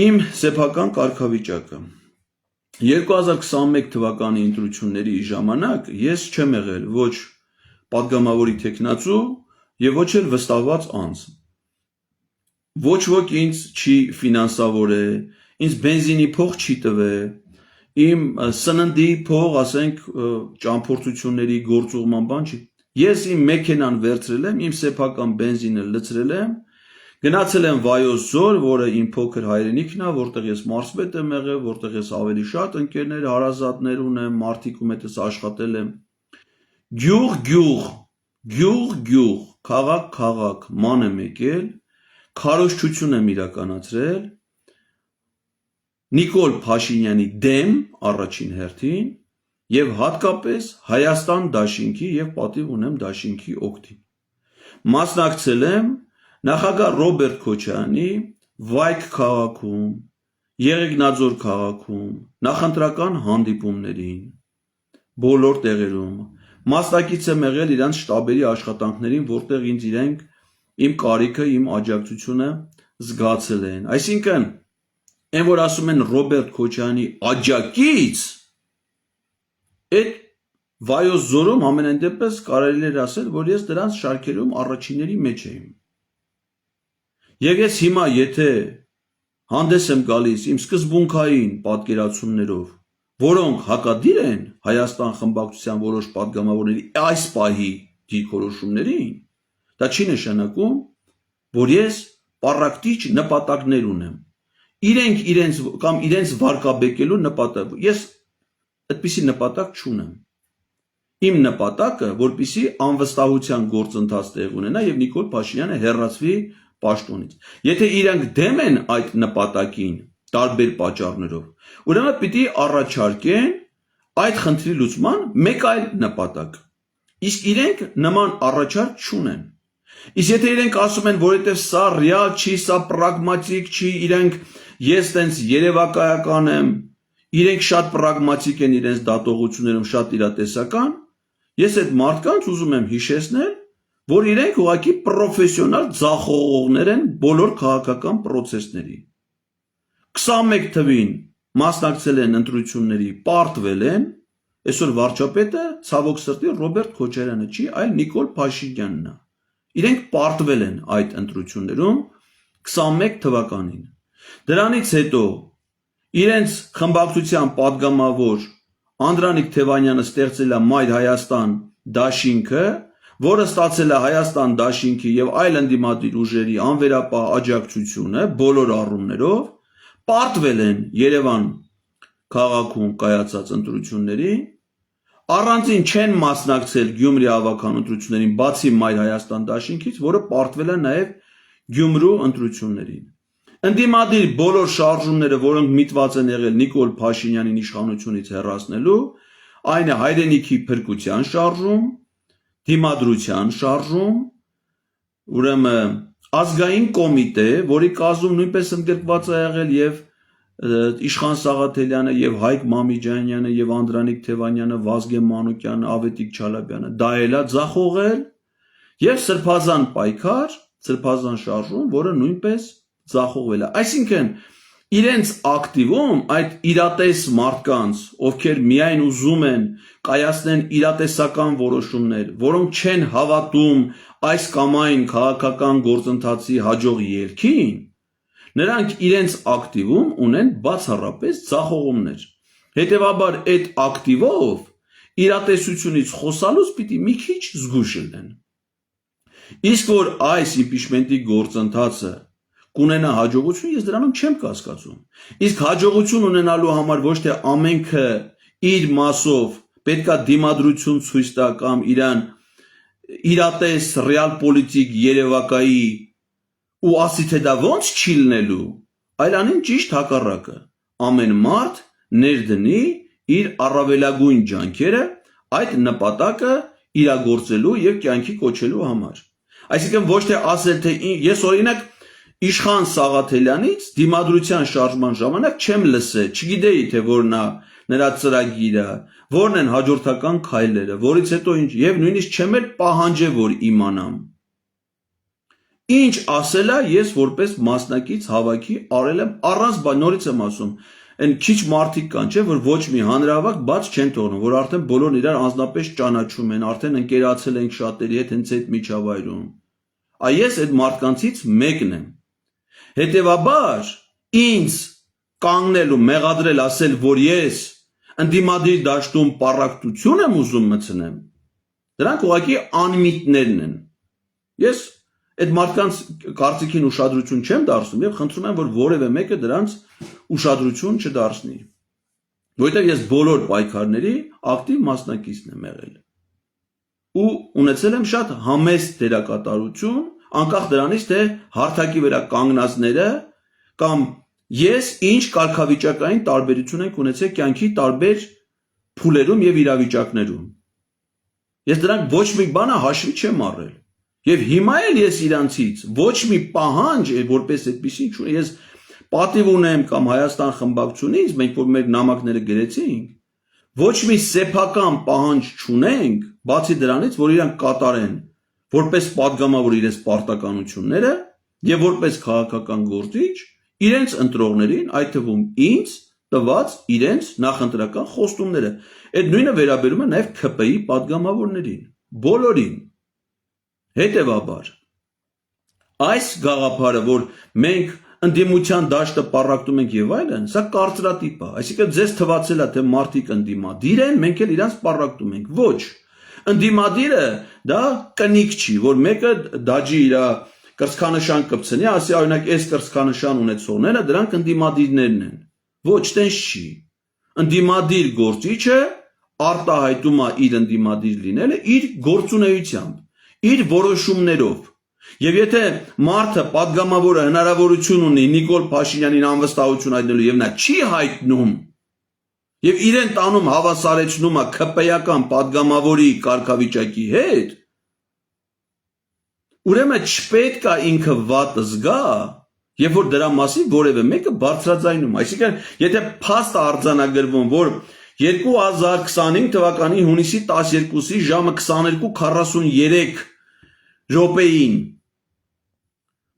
Իմ սեփական կարգավիճակը 2021 թվականի ընտրությունների ժամանակ ես չեմ եղել ոչ падգամավորի տեխնացու եւ ոչ էլ վստահված անձ։ Ոչ ոք ինձ չի ֆինանսավորել, ինձ բենզինի փող չի տվել, իմ սննդի փող, ասենք, ճամփորդությունների գործուղման բան չի։ Ես իմ մեքենան վերցրել եմ, իմ սեփական բենզինը լցրել եմ, գնացել եմ Վայոց Ձոր, որը իմ փոքր հայրենիքն է, որտեղ ես մարզպետ եմ եղել, որտեղ ես ավելի շատ ընկերներ, հարազատներ ունեմ, մարդիկում հետս աշխատել եմ։ Գյուղ, քաղաք, ման եմ եկել, քարոզչություն եմ իրականացրել Նիկոլ Փաշինյանի դեմ առաջին հերթին եւ հատկապես Հայաստան դաշինքի եւ պատիվ ունեմ դաշինքի օգտին։ Մասնակցել եմ նախագահ Ռոբերտ Քոչարյանի Վայք քաղաքում, Եղեգնաձոր քաղաքում նախընտրական հանդիպումներին, բոլոր տեղերում, մասնակից եմ եղել իրանց շտաբերի աշխատանքներին, որտեղ ինձ իրենք իմ կարիքը, իմ աջակցությունը զգացել են։ Այսինքն Այն որ ասում են Ռոբերտ Քոչարյանի աջակից, այդ Վայոց Ձորում ամենայն դեպս կարելի էր ասել, որ ես դրանց շարքերում առաջինների մեջ եմ։ Եվ ես հիմա եթե հանդես եմ գալիս իմ սկզբունքային պատկերացումներով, որոնք հակադիր են Հայաստան խմբակցության որոշ падգամավորների այս պահի դիրքորոշումներին, դա չի նշանակում, որ ես պառակտիչ նպատակներ ունեմ։ Իրենց վարկաբեկելու նպատակ, ես այդպիսի նպատակ չունեմ։ Իմ նպատակը, որպեսզի անվստահության գործընթաց տեղ ունենա եւ Նիկոլ Փաշինյանը հեռացվի պաշտոնից։ Եթե իրենք դեմ են այդ նպատակին տարբեր պատճառներով, ուրեմն պիտի առաջարկեն այդ խնդրի լուծման մեկ այլ նպատակ։ Իսկ իրենք նման առաջարկ չունեն։ Իսկ եթե իրենք ասում են, որովհետև սա ռեալ չի, սա պրագմատիկ չի, իրենք ես տենց երևակայական եմ, իրենք շատ պրագմատիկ են իրենց դատողություններում, շատ իրատեսական, Ես այդ մարդկանց ուզում եմ հիշեցնել, որ իրենք ուղղակի պրոֆեսիոնալ ձախողողներ են բոլոր քաղաքական process-ների։ 21 թվին մասնակցել են ընտրությունների, պարտվել են, այսօր վարչապետը ցավոք սրտի Ռոբերտ Քոչարյանը չի, այլ Նիկոլ Փաշինյանն է։ Իրենք պարտվել են այդ ընտրություններում 21 թվականին։ Դրանից հետո իրենց խմբակցության падգամավոր Անդրանիկ Թևանյանը ստեղծել է Մայր Հայաստան դաշինքը, որը ստացել է Հայաստան դաշինքի եւ այլ ընդդիմադիր ուժերի անվերապահ աջակցությունը բոլոր առումներով, պարտվել են Երևան քաղաքում կայացած ընտրությունների, առանձին չեն մասնակցել Գյումրի ավագան ընտրություններին, բացի Մայր Հայաստան դաշինքից, որը պարտվել է նաեւ Գյումրու ընտրություններին։ Ընդդիմադիր բոլոր շարժումները, որոնք միտված են եղել Նիկոլ Փաշինյանին իշխանությունից հեռացնելու, այն է հայրենիքի փրկության շարժում, դիմադրության շարժում, ուրեմն ազգային կոմիտե, որի կազմում նույնպես ընդգրկված է եղել եւ Իշխան Սաղաթելյանը եւ Հայկ Մամիջանյանը եւ Անդրանիկ Թևանյանը, Վազգեն Մանուկյանը, Ավետիք Չալաբյանը, դա էլ է ձախողել եւ սրբազան պայքար, սրբազան շարժում, որը նույնպես ձախողվել է։ Այսինքն իրենց ակտիվում այդ իրատես մարդկանց, ովքեր միայն ուզում են կայացնեն իրատեսական որոշումներ, որոնք չեն հավատում այս կամ այն քաղաքական գործընթացի հաջող ելքին, նրանք իրենց ակտիվում ունեն բացառապես ձախողումներ։ Հետևաբար այդ ակտիվով իրատեսությունից խոսալուց պիտի մի քիչ զգույշ լինեն։ Իսկ որ այս իմպիչմենտի գործընթացը կունենա հաջողություն, ես դրանում չեմ կասկածում։ Իսկ հաջողություն ունենալու համար ոչ թե ամենքը իր մասով պետքա դիմադրություն ցույց տա կամ իրան իրատես ռեալ պոլիտիկ երևակայի ու ասի թե դա ոնց չի լինելու, այլ անին ճիշտ հակառակը։ Ամեն մարդ ներդնի իր առավելագույն ջանքերը այդ նպատակը իրագործելու եւ կյանքի կոչելու համար։ Այսինքն ոչ թե ասել թե ես օրինակ Իշխան Սաղաթելյանից դիմադրության շարժման ժամանակ չեմ լսել, չգիտեի թե որն է նրա ծրագիրը, որն են հաջորդական քայլերը, որից հետո ինչ եւ նույնիսկ չեմ էլ պահանջել որ իմանամ։ Ինչ ասել է ես որպես մասնակից հավաքի արել եմ առանց նորից եմ ասում, այն քիչ մարդիկ կան, չէ, որ ոչ մի հանրահավաք բաց չեն թողնում, որ արդեն բոլորն իրար անձնապես ճանաչում են, արդեն ընկերացել են շատերի հետ հենց այդ միջավայրում։ Այս այդ մարդկանցից մեկն եմ։ Հետևաբար ինձ կանգնել ու մեղադրել ասել, որ ես ընդդիմադիր դաշտում պառակտություն եմ ուզում մտցնեմ, դրանք ուղղակի անմիտներն են։ Ես այդ մարդկանց կարծիքին ուշադրություն չեմ դարձնում եւ խնդրում եմ, որ որևէ մեկը դրանց ուշադրություն չդարձնի։ Որովհետեւ ես բոլոր պայքարների ակտիվ մասնակիցն եմ եղել։ Ու ունեցել եմ շատ համեստ դերակատարություն, անկախ դրանից թե հարթակի վրա կանգնածները կամ ես ինչ կարգավիճակային տարբերություն ենք ունեցել կյանքի տարբեր փուլերում եւ իրավիճակներում։ Ես դրանք ոչ մի բանը հաշվի չեմ առել։ Եվ հիմա էլ ես իրանցից ոչ մի պահանջ որպես այդպեսին չունեմ, ես պատիվ ունեմ կամ Հայաստան խմբակցությունից, մենք որ մեր նամակները գրեցինք, ոչ մի սեփական պահանջ չունենք, բացի դրանից, որ իրանք կատարեն որպես падգամավոր իրենց պարտականությունները եւ որպես քաղաքական գործիչ իրենց ընտրողներին, այդ թվում ինձ տված իրենց նախընտրական խոստումները։ Այդ նույնը վերաբերում է նաեւ ՔՊ-ի падգամավորներին, բոլորին։ Հետևաբար այս գաղափարը, որ մենք ընդդիմության դաշտը պառակտում ենք եւ այլն, սա կարծրատիպ է, այսինքն ձեզ թվացել է թե մարդիկ ընդդիմադիր են, մենք էլ իրանց պառակտում ենք։ Ոչ, ընդդիմադիրը դա կնիկ չի, որ մեկը դաջի իր կրծքանշան կպցնի, ասի օրինակ այս կրծքանշան ունեցողները դրանք ընդդիմադիրներն են։ Ոչ, տենց չի։ Ընդդիմադիր գործիչը արտահայտում է իր ընդդիմադիր լինելը իր գործունեությամբ, իր որոշումներով։ Եվ եթե մարդը падգամավորը հնարավորություն ունի Նիկոլ Փաշինյանին անվստահություն հայտնելու եւ նա չի հայտնում եւ իրեն տանում հավասարեցնում է ՔՊ-ական падգամավորի կարգավիճակի հետ, ուրեմն չպետք է ինքը վատ զգա, երբ որ դրա մասին որևէ մեկը բարձրաձայնում։ Այսինքն, եթե փաստ արձանագրվում, որ 2025 թվականի հունիսի 12-ի ժամը 22:43 րոպեին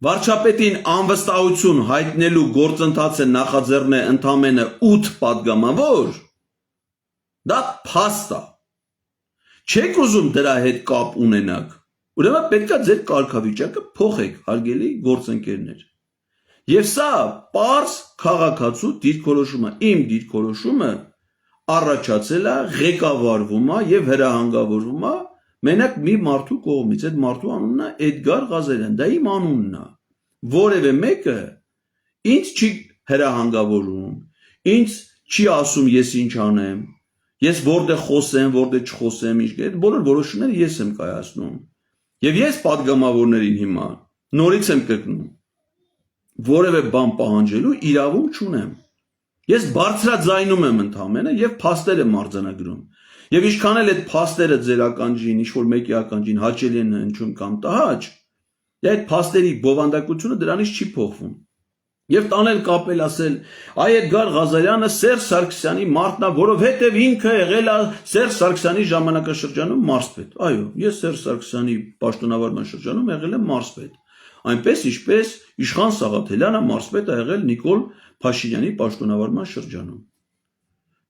վարչապետին անվստահություն հայտնելու գործընթացը նախաձեռնել է ընդամենը 8 падգամավոր, դա փաստ է։ Չեք ուզում դրա հետ կապ ունենաք, ուրեմն պետք է ձեր կարգավիճակը փոխեք, հարգելի գործընկերներ։ Եվ սա պարզ քաղաքացու դիրքորոշումը, իմ դիրքորոշումը առաջացել է, ղեկավարվում է եւ հրահանգավորվում է մենակ մի մարդու կողմից, այդ մարդու անունն է Էդգար Ղազարյան, դա իմ անունն է։ Որևէ մեկը ինձ չի հրահանգավորում, ինձ չի ասում ես ինչ անեմ, ես որտեղ խոսեմ, որտեղ չխոսեմ, ինչ այդ բոլոր որոշումները ես եմ կայացնում։ Եվ ես падգամավորներին հիմա նորից եմ կրկնում, որևէ բան պահանջելու իրավունք չունեմ։ Ես բարձրաձայնում եմ ընդամենը եւ փաստեր եմ արձանագրում։ Եվ ինչքան էլ այդ փաստերը ձեր ականջին, ինչ որ մեկի ականջին հաճելի են հնչում կամ տհաճ, այդ փաստերի բովանդակությունը դրանից չի փոխվում։ Եվ տանել կապել ասել, այ Էդգար Ղազարյանը Սերժ Սարգսյանի մարդն է, որովհետև ինքը եղել է Սերժ Սարգսյանի ժամանակաշրջանում մարզպետ։ Այո, ես Սերժ Սարգսյանի պաշտոնավարման շրջանում եղել եմ մարզպետ։ Այնպես ինչպես Իշխան Սաղաթելյանը մարզպետ է եղել Նիկոլ Փաշինյանի պաշտոնավարման շրջանում։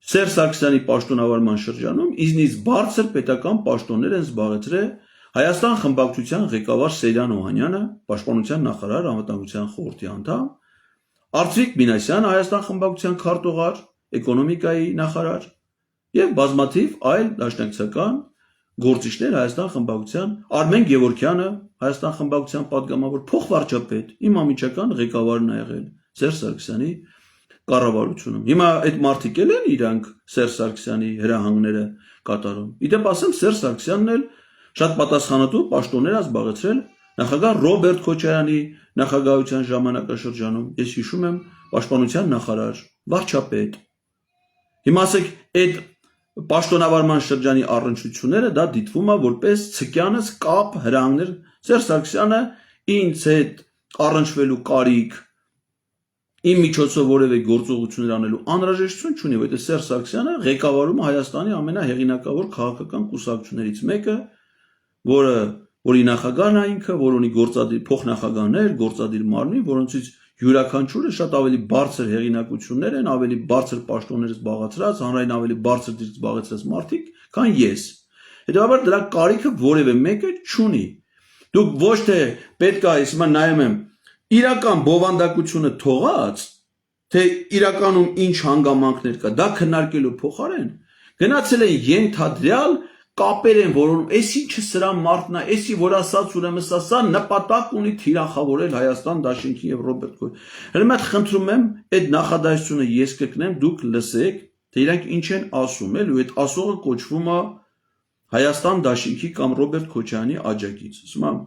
Սերժ Սարգսյանի պաշտոնավարման շրջանում ինձնից բարձր պետական պաշտոններ են զբաղեցրել Հայաստան խմբակցության ղեկավար Սեյրան Օհանյանը, պաշտպանության նախարար, անվտանգության խորհրդի անդամ, Արծվիկ Մինասյանը, Հայաստան խմբակցության քարտուղար, էկոնոմիկայի նախարար եւ բազմաթիվ այլ դաշնակցական գործիչներ Հայաստան խմբակցության, Արմեն Գևորգյանը, Հայաստան խմբակցության падգամավոր, փոխվարչապետ, իմ ամիջական ղեկավարն է եղել Սերժ Սարգսյանի կառավարությունում։ Հիմա այդ մարդիկ էլ են իրանք Սերժ Սարգսյանի հրահանգները կատարում։ Իդեպ ասեմ, Սերժ Սարգսյանն էլ շատ պատասխանատու պաշտոններ է զբաղեցրել նախագահ Ռոբերտ Քոչարյանի նախագահության ժամանակաշրջանում։ Ես հիշում եմ պաշտպանության նախարար, վարչապետ։ Հիմա ասեք, այդ պաշտոնավարման շրջանի առնչությունները դա դիտվում է որպես ցկյանս կապ հրահանգներ։ Սերժ Սարգսյանը ինձ հետ առնչվելու կարիք, իմ միջոցով որևէ գործողություններ անելու անհրաժեշտություն չունի, որովհետև Սերժ Սարգսյանը ղեկավարում է Հայաստանի ամենահեղինակավոր քաղաքական կուսակցություններից մեկը, որի նախագահն է ինքը, որ ունի գործադիր փոխնախագահներ, գործադիր մարմին, որոնցից յուրաքանչյուրը շատ ավելի բարձր հեղինակություններ են, ավելի բարձր պաշտոններ զբաղեցրած, հանրային ավելի բարձր դիրք զբաղեցրած մարդիկ, քան ես։ Հետևաբար դրա կարիքը որևէ մեկը չունի։ Դուք ոչ թե պետք է հիմա նայում եմ իրական բովանդակությունը թողած, թե իրականում ինչ հանգամանքներ կա, դա քննարկելու փոխարեն գնացել են ենթադրյալ կապեր են որոնում, էս ինչը սրա մարդն է, էսի որ ասած ուրեմն սա նպատակ ունի թիրախավորել Հայաստան Դաշինքի եւ Ռոբերտ Քոչարյանի։ Հենց այդ խնդրում եմ, այդ նախադասությունը ես կգնեմ, դուք լսեք, թե իրանք ինչ են ասում, էլ ու այդ ասողը կոչվում է Հայաստան Դաշինքի կամ Ռոբերտ Քոչարյանի աջակից։ Ասում եմ,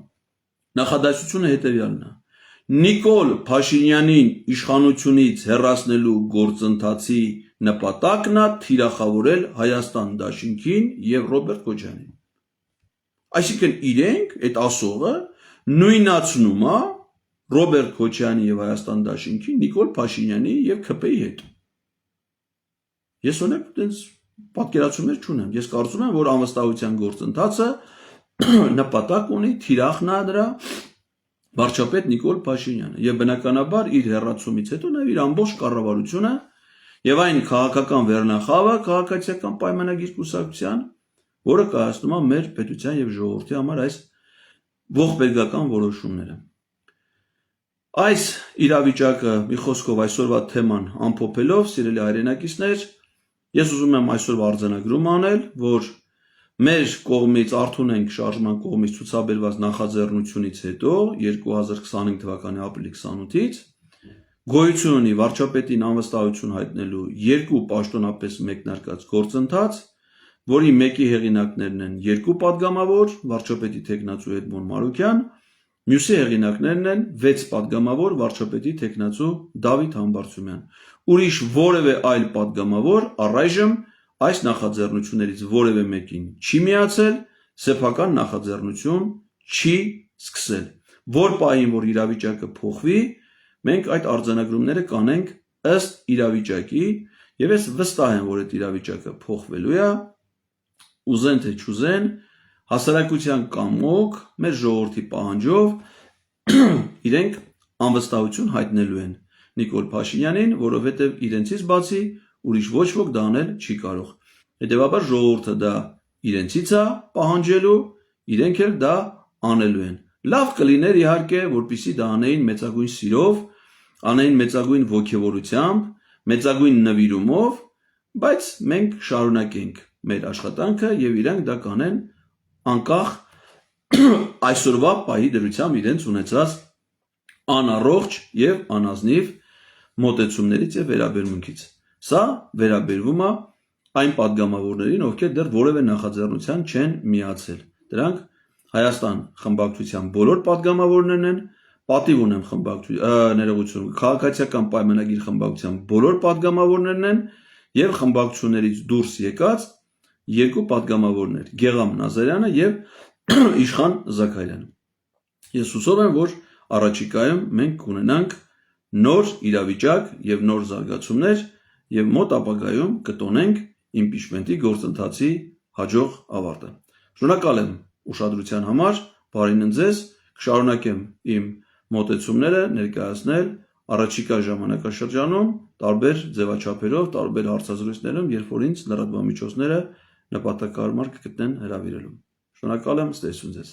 նախադասությունը հետեւյալն է. Նիկոլ Փաշինյանին իշխանությունից հեռացնելու գործընթացի նպատակն է թիրախավորել Հայաստան Դաշինքին եւ Ռոբերտ Քոչարյանին։ Այսինքն իրենք այդ ասողը նույնացնում է Ռոբերտ Քոչարյանի եւ Հայաստան Դաշինքի Նիկոլ Փաշինյանի եւ ՔՊ-ի հետ։ Ես ունեմ այդպես պատկերացումներ չունեմ։ Ես կարծում եմ, որ անվստահության գործընթացը նպատակ ունի թիրախն է դրա վարչապետ Նիկոլ Փաշինյանը եւ բնականաբար իր հեռացումից հետո նաեւ իր ամբողջ կառավարությունը եւ այն քաղաքական վերնախավը քաղաքացիական պայմանագիր կուսակցության, որը կայացնում է մեր պետության եւ ժողովրդի համար այս ողբերգական որոշումները։ Այս իրավիճակը մի խոսքով այսօրվա թեման ամփոփելով, սիրելի հայրենակիցներ, ես ուզում եմ այսօրվա արձանագրում անել, որ մեր կողմից արթուն ենք շարժման կողմից ցուցաբերված նախաձեռնությունից հետո 2025 թվականի ապրիլի 28-ից գոյություն ունի վարչապետին անվստահություն հայտնելու երկու պաշտոնապես մեկնարկած գործընթաց, որի մեկի հեղինակներն են երկու падգամավոր, վարչապետի թեկնածու Էդմոն Մարուկյան, մյուսի հեղինակներն են 6 падգամավոր, վարչապետի թեկնածու Դավիթ Համբարձումյան։ Ուրիշ որևէ այլ падգամավոր առայժմ այս նախաձեռնություններից որևէ մեկին չի միացել, սեփական նախաձեռնություն չի սկսել։ Որ պահին որ իրավիճակը փոխվի, մենք այդ արձանագրումները կանենք ըստ իրավիճակի Եվ ես վստահ եմ, որ այդ իրավիճակը փոխվելու է, ուզեն թե չուզեն, հասարակության կամոք, մեր ժողովրդի պահանջով իրենք անվստահություն հայտնելու են Նիկոլ Փաշինյանին, որովհետև իրենցից բացի ուրիշ ոչ ոք դա անել չի կարող։ Հետևաբար ժողովուրդը դա իրենցից է պահանջելու, իրենք էլ դա անելու են։ Լավ կլիներ իհարկե, որպեսզի դա անեին մեծագույն սիրով, անեին մեծագույն ոգևորությամբ, մեծագույն նվիրումով, բայց մենք շարունակենք մեր աշխատանքը եւ իրանք դա կանեն անկախ այսօրվա պահի դրությամբ իրենց ունեցած անառողջ եւ անազնիվ մոտեցումներից եւ վերաբերմունքից։ Սա վերաբերվում է այն падգամավորներին, ովքեր դեռ որևէ նախաձեռնության չեն միացել։ Դրանք Հայաստան խմբակցության բոլոր падգամավորներն են, պատիվ ունեմ ներողություն, քաղաքացիական պայմանագիր խմբակցության բոլոր падգամավորներն են եւ խմբակցություններից դուրս եկած երկու падգամավորներ՝ Գեգամ Նազարյանը եւ Իշխան Զաքարյանը։ Ես հուսով եմ, որ առաջիկայում մենք կունենանք նոր իրավիճակ եւ նոր զարգացումներ եւ մոտ ապագայում կտոնենք իմպիչմենտի գործընթացի հաջող ավարտը։ Շնորհակալ եմ ուշադրության համար, բարին ձեզ, կշարունակեմ իմ մոտեցումները ներկայացնել առաջիկա ժամանակաշրջանում տարբեր ձևաչափերով, տարբեր հարցազրույցներում, երբ որ ինձ լրատվամիջոցները նպատակարար կգտնեն հրավիրելու։ Շնորհակալ եմ, ստեսություն ձեզ։